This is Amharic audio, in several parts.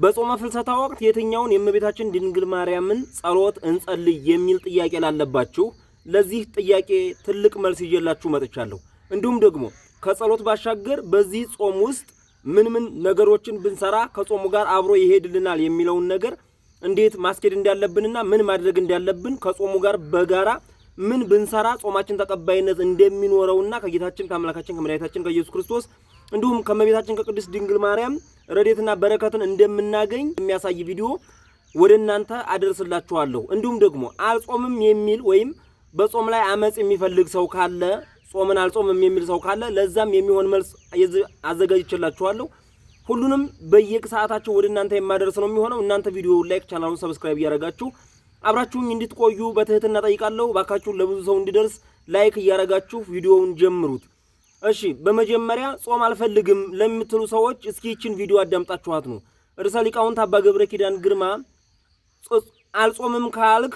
በጾመ ፍልሰታ ወቅት የትኛውን የእመቤታችን ድንግል ማርያምን ጸሎት እንጸልይ የሚል ጥያቄ ላለባችሁ ለዚህ ጥያቄ ትልቅ መልስ ይዤላችሁ መጥቻለሁ። እንዲሁም ደግሞ ከጸሎት ባሻገር በዚህ ጾም ውስጥ ምን ነገሮችን ብንሰራ ከጾሙ ጋር አብሮ ይሄድልናል የሚለውን ነገር እንዴት ማስኬድ እንዳለብንና ምን ማድረግ እንዳለብን ከጾሙ ጋር በጋራ ምን ብንሰራ ጾማችን ተቀባይነት እንደሚኖረውና ከጌታችን ከአምላካችን ከመድኃኒታችን ከኢየሱስ ክርስቶስ እንዲሁም ከእመቤታችን ከቅድስት ድንግል ማርያም ረድኤትና በረከትን እንደምናገኝ የሚያሳይ ቪዲዮ ወደ እናንተ አደርስላችኋለሁ። እንዲሁም ደግሞ አልጾምም የሚል ወይም በጾም ላይ አመጽ የሚፈልግ ሰው ካለ ጾምን አልጾምም የሚል ሰው ካለ ለዛም የሚሆን መልስ አዘጋጅቼላችኋለሁ። ሁሉንም በየሰዓታቸው ወደ እናንተ የማደርስ ነው የሚሆነው። እናንተ ቪዲዮውን ላይክ፣ ቻናሉን ሰብስክራይብ እያደረጋችሁ አብራችሁኝ እንድትቆዩ በትህትና ጠይቃለሁ። ባካችሁ ለብዙ ሰው እንዲደርስ ላይክ እያደረጋችሁ ቪዲዮውን ጀምሩት። እሺ፣ በመጀመሪያ ጾም አልፈልግም ለምትሉ ሰዎች እስኪ ይችን ቪዲዮ አዳምጣችኋት ነው ርዕሰ ሊቃውንት አባ ገብረ ኪዳን ግርማ አልጾምም ካልክ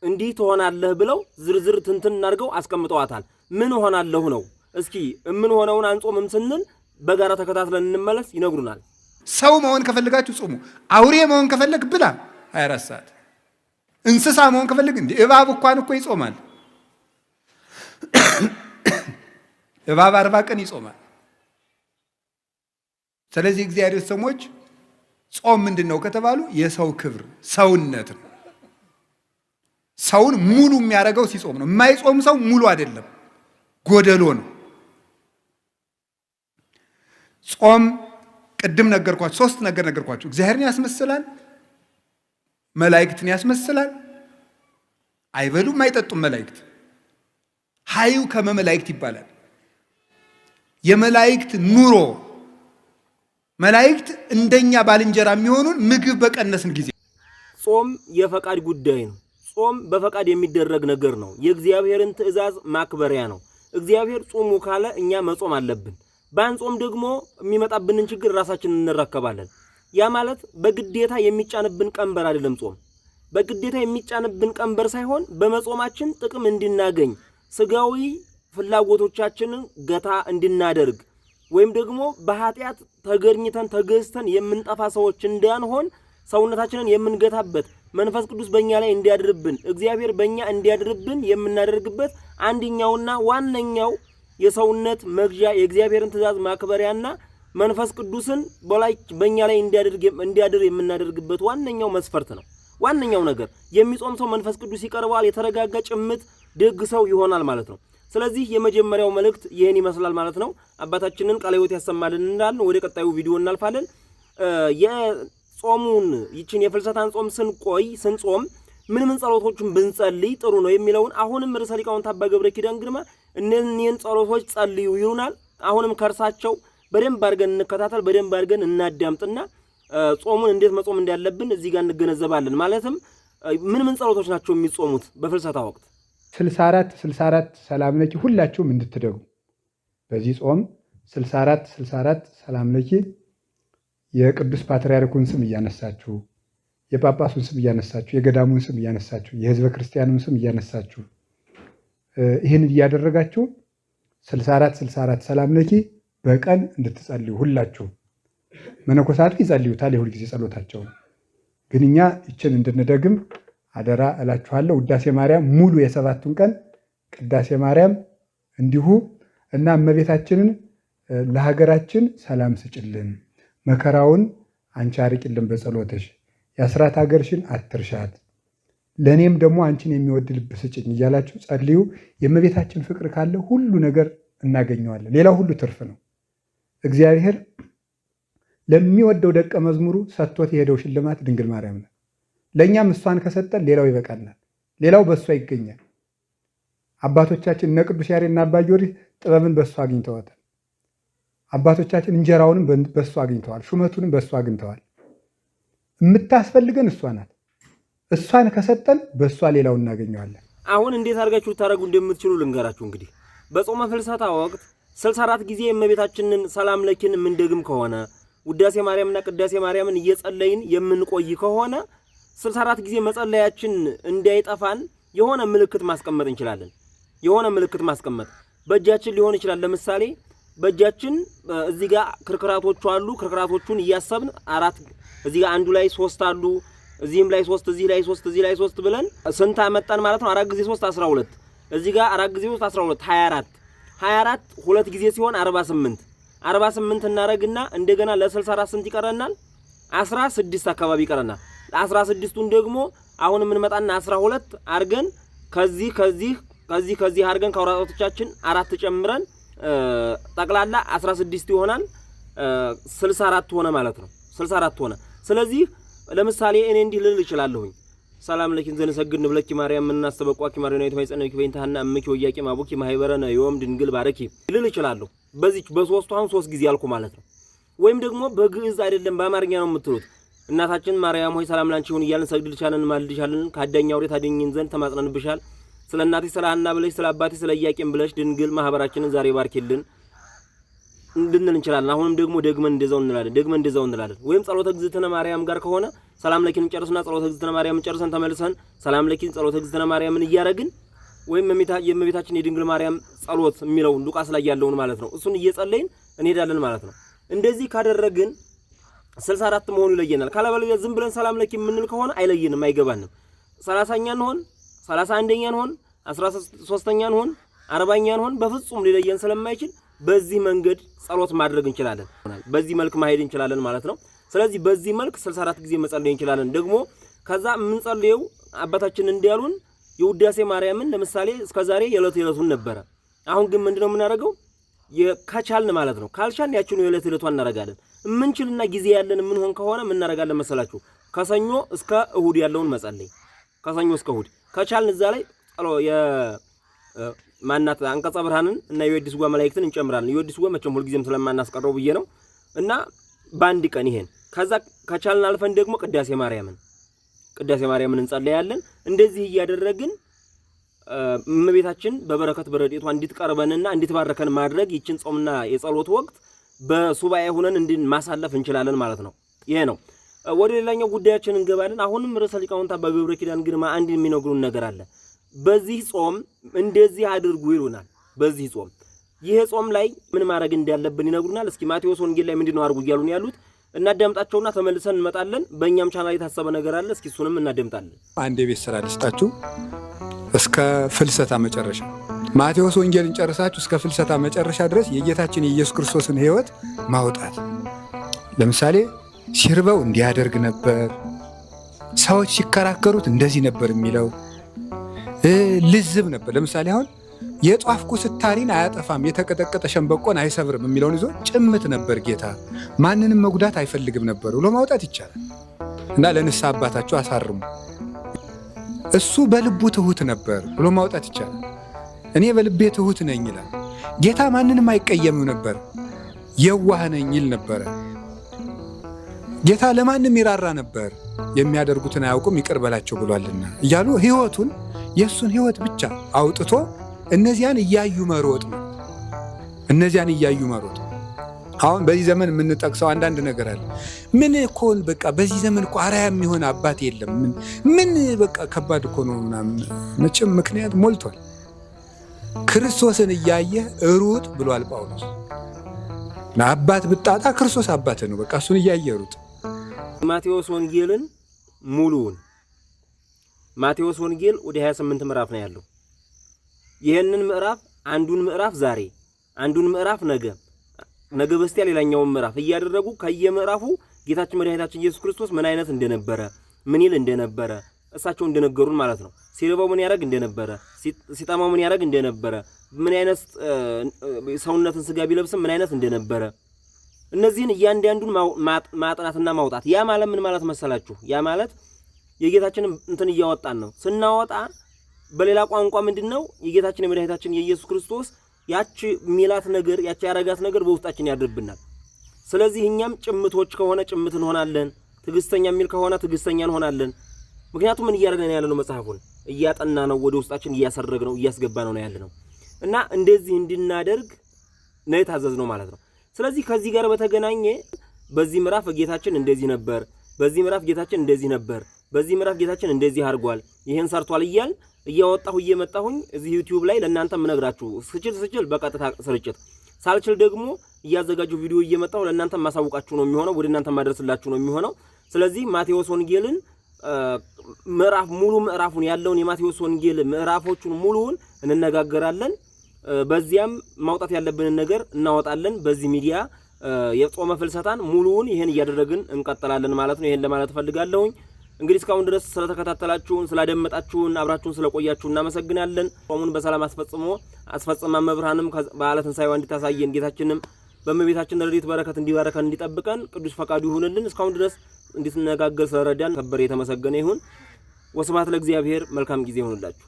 እንዲህ ትሆናለህ ብለው ዝርዝር ትንትን አድርገው አስቀምጠዋታል። ምን ሆናለሁ ነው? እስኪ ምን ሆነውን አንጾምም ስንል በጋራ ተከታትለን እንመለስ፣ ይነግሩናል። ሰው መሆን ከፈለጋችሁ ጾሙ። አውሬ መሆን ከፈለግ ብላ 24 ሰዓት። እንስሳ መሆን ከፈለግ እንዴ እባብ እንኳን እኮ ይጾማል። እባብ 40 ቀን ይጾማል። ስለዚህ እግዚአብሔር ሰሞች ጾም ምንድነው ከተባሉ የሰው ክብር ሰውነት ነው። ሰውን ሙሉ የሚያደርገው ሲጾም ነው። የማይጾም ሰው ሙሉ አይደለም፣ ጎደሎ ነው። ጾም ቅድም ነገርኳችሁ፣ 3 ነገር ነገርኳችሁ። እግዚአብሔርን ያስመስላል፣ መላእክትን ያስመስላል። አይበሉም አይጠጡም መላእክት። ሀዩ ከመመላእክት ይባላል። የመላእክት ኑሮ መላእክት እንደኛ ባልንጀራ የሚሆኑን ምግብ በቀነስን ጊዜ። ጾም የፈቃድ ጉዳይ ነው። ጾም በፈቃድ የሚደረግ ነገር ነው። የእግዚአብሔርን ትእዛዝ ማክበሪያ ነው። እግዚአብሔር ጾሙ ካለ እኛ መጾም አለብን። ባንጾም ደግሞ የሚመጣብንን ችግር ራሳችንን እንረከባለን። ያ ማለት በግዴታ የሚጫንብን ቀንበር አይደለም። ጾም በግዴታ የሚጫንብን ቀንበር ሳይሆን በመጾማችን ጥቅም እንድናገኝ ስጋዊ ፍላጎቶቻችንን ገታ እንድናደርግ ወይም ደግሞ በኃጢአት ተገርኝተን ተገዝተን የምንጠፋ ሰዎች እንዳንሆን ሰውነታችንን የምንገታበት መንፈስ ቅዱስ በእኛ ላይ እንዲያድርብን እግዚአብሔር በእኛ እንዲያድርብን የምናደርግበት አንደኛውና ዋነኛው የሰውነት መግዣ የእግዚአብሔርን ትእዛዝ ማክበሪያና መንፈስ ቅዱስን በእኛ ላይ እንዲያድር የምናደርግበት ዋነኛው መስፈርት ነው። ዋነኛው ነገር የሚጾም ሰው መንፈስ ቅዱስ ይቀርባል፣ የተረጋጋ ጭምት ደግ ሰው ይሆናል ማለት ነው። ስለዚህ የመጀመሪያው መልእክት ይሄን ይመስላል ማለት ነው። አባታችንን ቃለ ሕይወት ያሰማልን እንዳልን ወደ ቀጣዩ ቪዲዮ እናልፋለን። የጾሙን ይችን የፍልሰታን ጾም ስንጾም ምን ጸሎቶችን ብንጸልይ ጥሩ ነው የሚለውን አሁንም ርዕሰ ሊቃውንት አባ ገብረ ኪዳን ግርማ እነዚህን ጸሎቶች ጸልዩ ይሉናል። አሁንም ከርሳቸው በደንብ አድርገን እንከታተል፣ በደንብ አድርገን እናዳምጥና ጾሙን እንዴት መጾም እንዳለብን እዚህ ጋር እንገነዘባለን። ማለትም ምን ጸሎቶች ናቸው የሚጾሙት በፍልሰታ ወቅት? 64 ሰላም ለኪ ሁላችሁም እንድትደጉ በዚህ ጾም 64 ሰላም ለኪ የቅዱስ ፓትርያርኩን ስም እያነሳችሁ የጳጳሱን ስም እያነሳችሁ የገዳሙን ስም እያነሳችሁ የሕዝበ ክርስቲያኑን ስም እያነሳችሁ ይህን እያደረጋችሁ 64 ሰላም ለኪ በቀን እንድትጸልዩ ሁላችሁ። መነኮሳቱ ይጸልዩታል የሁል ጊዜ ጸሎታቸው፣ ግን እኛ ይችን እንድንደግም አደራ እላችኋለሁ። ውዳሴ ማርያም ሙሉ የ7ቱን ቀን ቅዳሴ ማርያም እንዲሁ እና እመቤታችንን ለሀገራችን ሰላም ስጭልን፣ መከራውን አንቺ አርቂልን በጸሎትሽ፣ የአስራት ሀገርሽን አትርሻት፣ ለእኔም ደግሞ አንቺን የሚወድ ልብ ስጭኝ እያላችሁ ጸልዩ። የእመቤታችን ፍቅር ካለ ሁሉ ነገር እናገኘዋለን። ሌላው ሁሉ ትርፍ ነው። እግዚአብሔር ለሚወደው ደቀ መዝሙሩ ሰጥቶት የሄደው ሽልማት ድንግል ማርያም ነው። ለእኛም እሷን ከሰጠን ሌላው ይበቃናል። ሌላው በእሷ ይገኛል። አባቶቻችን እነ ቅዱስ ያሬድና አባ ጊዮርጊስ ጥበብን በእሷ አግኝተዋታል። አባቶቻችን እንጀራውንም በእሷ አግኝተዋል። ሹመቱንም በእሷ አግኝተዋል። የምታስፈልገን እሷ ናት። እሷን ከሰጠን በእሷ ሌላው እናገኘዋለን። አሁን እንዴት አድርጋችሁ ልታደርጉ እንደምትችሉ ልንገራችሁ። እንግዲህ በጾመ ፍልሰታ ወቅት 64 ጊዜ የእመቤታችንን ሰላም ለኪን የምንደግም ከሆነ ውዳሴ ማርያምና ቅዳሴ ማርያምን እየጸለይን የምንቆይ ከሆነ 64 ጊዜ መጸለያችን እንዳይጠፋን የሆነ ምልክት ማስቀመጥ እንችላለን። የሆነ ምልክት ማስቀመጥ በእጃችን ሊሆን ይችላል። ለምሳሌ በእጃችን እዚህ ጋር ክርክራቶቹ አሉ። ክርክራቶቹን እያሰብን አራት እዚህ ጋር አንዱ ላይ 3 አሉ፣ እዚህም ላይ 3፣ እዚህ ላይ 3፣ እዚህ ላይ 3 ብለን ስንት አመጣን ማለት ነው? 4 ጊዜ 3 12። እዚህ ጋር 4 ጊዜ 3 12 24 ሁለት ጊዜ ሲሆን 48 እናረግና እንደገና ለ64 ስንት ይቀረናል? 16 አካባቢ ይቀረናል። 16ቱን ደግሞ አሁን ምን መጣና 12 አርገን ከዚህ አርገን ከአውራጣቶቻችን 4 ጨምረን ጠቅላላ 16 ይሆናል። 64 ሆነ ማለት ነው። 64 ሆነ። ስለዚህ ለምሳሌ እኔ እንዲህ ልል እችላለሁኝ። ሰላም ለኪን ዘነሰግድ ንብለኪ ማርያም ምናስተበቋኪ ማርያም ነው የተማይጸነኪ በእንታና እምኪ ወያቂ ማቡኪ ማህበረነ ዮም ድንግል ባረኪ ልል እችላለሁ። በዚህ በሶስቱ አሁን 3 ጊዜ አልኩ ማለት ነው። ወይም ደግሞ በግዕዝ አይደለም በአማርኛ ነው የምትሉት። እናታችን ማርያም ሆይ ሰላም ላንቺ ይሁን እያልን ሰግድልሻለን፣ ማልድሻለን፣ ከአዳኝ አውሬ ታድኝን ዘንድ ተማጽነንብሻል። ስለ እናቴ ስለ ሐና ብለሽ ስለ አባቴ ስለ ኢያቄም ብለሽ ድንግል ማህበራችንን ዛሬ ባርኪልን እንድንል እንችላለን። አሁንም ደግሞ ደግመን እንደዛው እንላለን። ወይም ጸሎተ እግዝእትነ ማርያም ጋር ከሆነ ሰላም ለኪን ጨርስና ጸሎተ እግዝእትነ ማርያም ጨርሰን ተመልሰን ሰላም ለኪን ጸሎተ እግዝእትነ ማርያምን እያረግን ወይም የእመቤታችን የድንግል ማርያም ጸሎት የሚለው ሉቃስ ላይ ያለውን ማለት ነው እሱን እየጸለይን እንሄዳለን ማለት ነው። እንደዚህ ካደረግን 64 መሆኑ ይለየናል። ካለበለዚያ ዝም ብለን ሰላም ለኪን የምንል ከሆነ አይለየንም፣ አይገባንም። 30ኛ እንሆን 31ኛ እንሆን 13ኛ እንሆን 40ኛ እንሆን በፍጹም ሊለየን ስለማይችል በዚህ መንገድ ጸሎት ማድረግ እንችላለን። በዚህ መልክ ማሄድ እንችላለን ማለት ነው። ስለዚህ በዚህ መልክ 64 ጊዜ መጸለይ እንችላለን። ደግሞ ከዛ የምንጸልየው አባታችን እንዲያሉን የውዳሴ ማርያምን ለምሳሌ እስከዛሬ የዕለቱን ነበረ። አሁን ግን ምንድነው የምናደርገው? ከቻልን ማለት ነው። ካልቻልን ያችኑ የዕለቱን እናደርጋለን። የምንችልና ጊዜ ያለን ምን ሆን ከሆነ ምን እናደርጋለን መሰላችሁ? ከሰኞ እስከ እሁድ ያለውን መጸለይ። ከሰኞ እስከ እሁድ ከቻልን እዛ ላይ ማናት አንቀጸ ብርሃንን እና የወዲስ ጓ መላእክትን እንጨምራለን። የወዲስ ጓ መቼም ሁሉ ጊዜም ስለማናስቀረው ብዬ ነው። እና በአንድ ቀን ይሄን ከዛ ከቻልን አልፈን ደግሞ ቅዳሴ ማርያምን እንጸልያለን። እንደዚህ እያደረግን እመቤታችን በበረከት በረድኤቷ እንድትቀርበንና እንድትባርከን ማድረግ ይችን ጾምና የጸሎት ወቅት በሱባኤ ሆነን ማሳለፍ እንችላለን ማለት ነው። ይሄ ነው። ወደ ሌላኛው ጉዳያችን እንገባለን። አሁንም ርዕሰ ሊቃውንት አባ ገብረ ኪዳን ግርማ አንድ የሚነግሩን ነገር አለ። በዚህ ጾም እንደዚህ አድርጉ ይሉናል። በዚህ ጾም ይሄ ጾም ላይ ምን ማድረግ እንዳለብን ይነግሩናል። እስኪ ማቴዎስ ወንጌል ላይ ምንድነው አድርጉ እያሉን ያሉት? እናዳምጣቸውና ተመልሰን እንመጣለን። በእኛም ቻናል የታሰበ ነገር አለ። እስኪ እሱንም እናዳምጣለን። አንድ የቤት ስራ ልስጣችሁ። እስከ ፍልሰታ መጨረሻ ማቴዎስ ወንጌልን ጨርሳችሁ እስከ ፍልሰታ መጨረሻ ድረስ የጌታችን የኢየሱስ ክርስቶስን ሕይወት ማውጣት። ለምሳሌ ሲርበው እንዲያደርግ ነበር፣ ሰዎች ሲከራከሩት እንደዚህ ነበር የሚለው ልዝብ ነበር። ለምሳሌ አሁን የጧፍ ኩስታሪን አያጠፋም የተቀጠቀጠ ሸንበቆን አይሰብርም የሚለውን ይዞ ጭምት ነበር ጌታ። ማንንም መጉዳት አይፈልግም ነበር ብሎ ማውጣት ይቻላል። እና ለንስሐ አባታችሁ አሳርሙ። እሱ በልቡ ትሁት ነበር ብሎ ማውጣት ይቻላል። እኔ በልቤ ትሁት ነኝ ይላል ጌታ። ማንንም አይቀየምም ነበር፣ የዋህ ነኝ ይል ነበረ ጌታ። ለማንም ይራራ ነበር፣ የሚያደርጉትን አያውቁም ይቅር በላቸው ብሏልና እያሉ ሕይወቱን የእሱን ሕይወት ብቻ አውጥቶ እነዚያን እያዩ መሮጥ ነው። አሁን በዚህ ዘመን የምንጠቅሰው አንዳንድ ነገር አለ። ምን እኮን በቃ በዚህ ዘመን እኮ አርአያ የሚሆን አባት የለም። ምን በቃ ከባድ እኮ ነው ምናምን። መቼም ምክንያት ሞልቷል። ክርስቶስን እያየህ ሩጥ ብሏል ጳውሎስ። አባት ብጣጣ ክርስቶስ አባት ነው። በቃ እሱን እያየህ ሩጥ። ማቴዎስ ወንጌልን ሙሉውን ማቴዎስ ወንጌል ወደ 28 ምዕራፍ ነው ያለው። ይሄንን ምዕራፍ አንዱን ምዕራፍ ዛሬ፣ አንዱን ምዕራፍ ነገ በስቲያ ሌላኛውን ምዕራፍ እያደረጉ ከየምዕራፉ ጌታችን መድኃኒታችን ኢየሱስ ክርስቶስ ምን አይነት እንደነበረ ምን ይል እንደነበረ እሳቸው እንደነገሩን ማለት ነው። ሲርበው ምን ያደርግ እንደነበረ፣ ሲጠማው ምን ያደርግ እንደነበረ፣ ምን አይነት ሰውነትን ስጋ ቢለብስም ምን አይነት እንደነበረ እነዚህን እያንዳንዱን ማጥናትና ማውጣት። ያ ማለት ምን ማለት መሰላችሁ? ያ ማለት የጌታችንን እንትን እያወጣን ነው። ስናወጣ በሌላ ቋንቋ ምንድነው የጌታችን የመድኃኒታችን የኢየሱስ ክርስቶስ ያቺ ሚላት ነገር ያቺ ያረጋት ነገር በውስጣችን ያድርብናል። ስለዚህ እኛም ጭምቶች ከሆነ ጭምት እንሆናለን፣ ትዕግስተኛ የሚል ከሆነ ትዕግስተኛ እንሆናለን። ምክንያቱም ምን እያደረግን ያለነው መጽሐፉን እያጠና ነው፣ ወደ ውስጣችን እያሰረግ ነው፣ እያስገባ ነው ያለነው እና እንደዚህ እንድናደርግ ነው የታዘዝነው ማለት ነው። ስለዚህ ከዚህ ጋር በተገናኘ በዚህ ምዕራፍ ጌታችን እንደዚህ ነበር፣ በዚህ ምዕራፍ ጌታችን እንደዚህ ነበር፣ በዚህ ምዕራፍ ጌታችን እንደዚህ አድርጓል፣ ይሄን ሰርቷል እያል እያወጣሁ እየመጣሁኝ እዚህ ዩቲዩብ ላይ ለእናንተ ምነግራችሁ ስችል በቀጥታ ስርጭት ሳልችል ደግሞ እያዘጋጀው ቪዲዮ እየመጣው ለእናንተ ማሳውቃችሁ ነው የሚሆነው፣ ወደ እናንተ ማድረስላችሁ ነው የሚሆነው። ስለዚህ ማቴዎስ ወንጌልን ሙሉ ምዕራፉን ያለውን የማቴዎስ ወንጌል ምዕራፎቹን ሙሉውን እንነጋገራለን። በዚያም ማውጣት ያለብንን ነገር እናወጣለን። በዚህ ሚዲያ የጾመ ፍልሰታን ሙሉውን ይሄን እያደረግን እንቀጥላለን ማለት ነው። ይሄን ለማለት ፈልጋለሁኝ። እንግዲህ እስካሁን ድረስ ስለተከታተላችሁን፣ ስላደመጣችሁን፣ አብራችሁን ስለቆያችሁ እናመሰግናለን። ጾሙን በሰላም አስፈጽማ መብርሃንም በዓለ ትንሣኤዋ እንድታሳየን ጌታችንም በእመቤታችን ረድኤት በረከት እንዲባረከን እንዲጠብቀን ቅዱስ ፈቃዱ ይሁንልን። እስካሁን ድረስ እንድትነጋገር ስለረዳን ከበረ የተመሰገነ ይሁን። ወስብሐት ለእግዚአብሔር። መልካም ጊዜ ይሁንላችሁ።